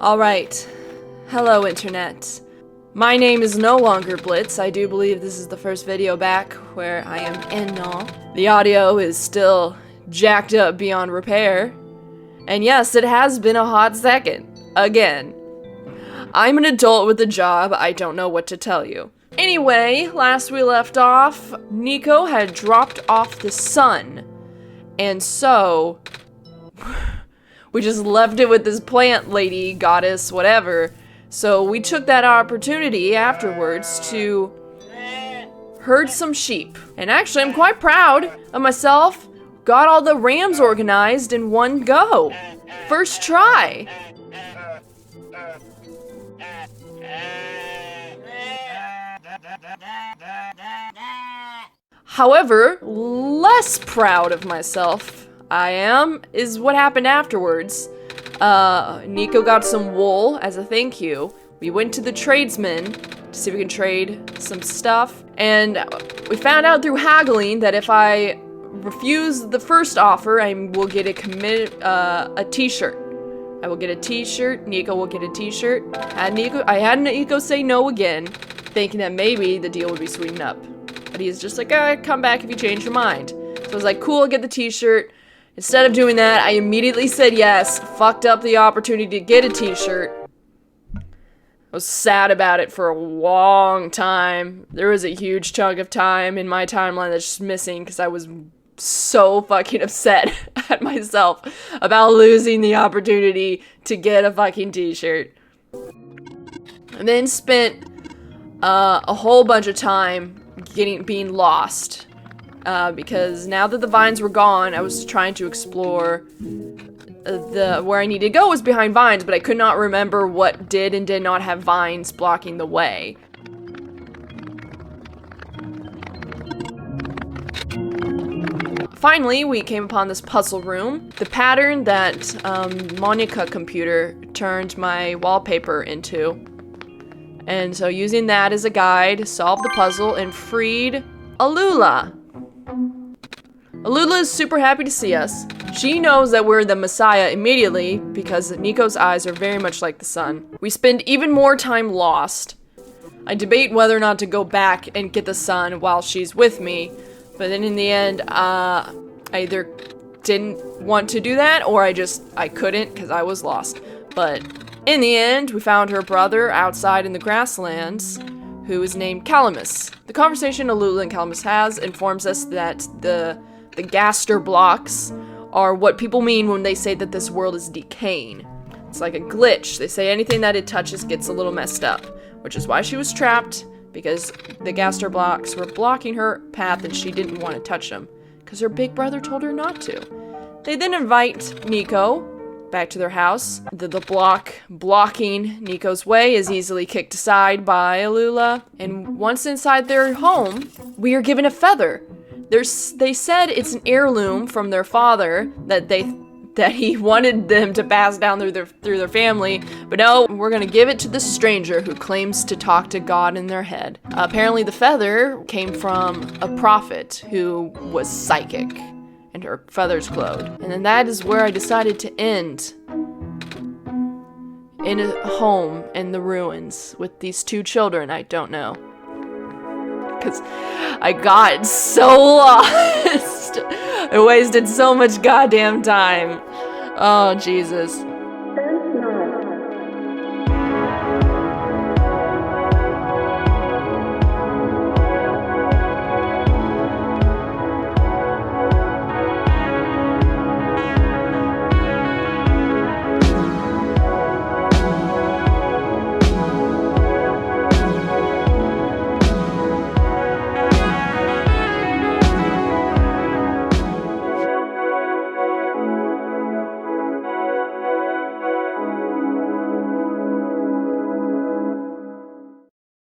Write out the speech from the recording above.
Alright. Hello, Internet. My name is no longer Blitz. I do believe this is the first video back where I am in all. The audio is still jacked up beyond repair. And yes, it has been a hot second. Again. I'm an adult with a job. I don't know what to tell you. Anyway, last we left off, Nico had dropped off the sun. And so we just left it with this plant lady, goddess, whatever. So we took that opportunity afterwards to herd some sheep. And actually, I'm quite proud of myself. Got all the rams organized in one go. First try. However, less proud of myself is what happened afterwards. Nico got some wool as a thank you. We went to the tradesman to see if we can trade some stuff. And we found out through haggling that if I refuse the first offer, I will get a t-shirt. I will get a t-shirt. Nico will get a t-shirt. I had Nico say no again, thinking that maybe the deal would be sweetened up. But he's just like, come back if you change your mind. So I was like, cool, I'll get the t-shirt. Instead of doing that, I immediately said yes, fucked up the opportunity to get a t-shirt. I was sad about it for a long time. There was a huge chunk of time in my timeline that's just missing because I was so fucking upset at myself about losing the opportunity to get a fucking t-shirt. And then spent a whole bunch of time being lost. Because now that the vines were gone, I was trying to explore where I needed to go was behind vines, but I could not remember what did and did not have vines blocking the way. Finally, we came upon this puzzle room. The pattern that Monica computer turned my wallpaper into. And so using that as a guide, solved the puzzle and freed Alula. Alula is super happy to see us. She knows that we're the Messiah immediately because Nico's eyes are very much like the sun. We spend even more time lost. I debate whether or not to go back and get the sun while she's with me, but then in the end, I either didn't want to do that or I couldn't because I was lost. But in the end, we found her brother outside in the grasslands, who is named Calamus. The conversation Alula and Calamus has informs us that the Gaster blocks are what people mean when they say that this world is decaying. It's like a glitch. They say anything that it touches gets a little messed up, which is why she was trapped, because the Gaster blocks were blocking her path and she didn't want to touch them, because her big brother told her not to. They then invite Nico back to their house. The block blocking Nico's way is easily kicked aside by Alula, and once inside their home, we are given a feather. They said it's an heirloom from their father that he wanted them to pass down through their family, but no, we're gonna give it to this stranger who claims to talk to God in their head. Apparently the feather came from a prophet who was psychic, and her feathers glowed. And then that is where I decided to end. In a home in the ruins with these two children I don't know. Because I got so lost. I wasted so much goddamn time. Oh, Jesus.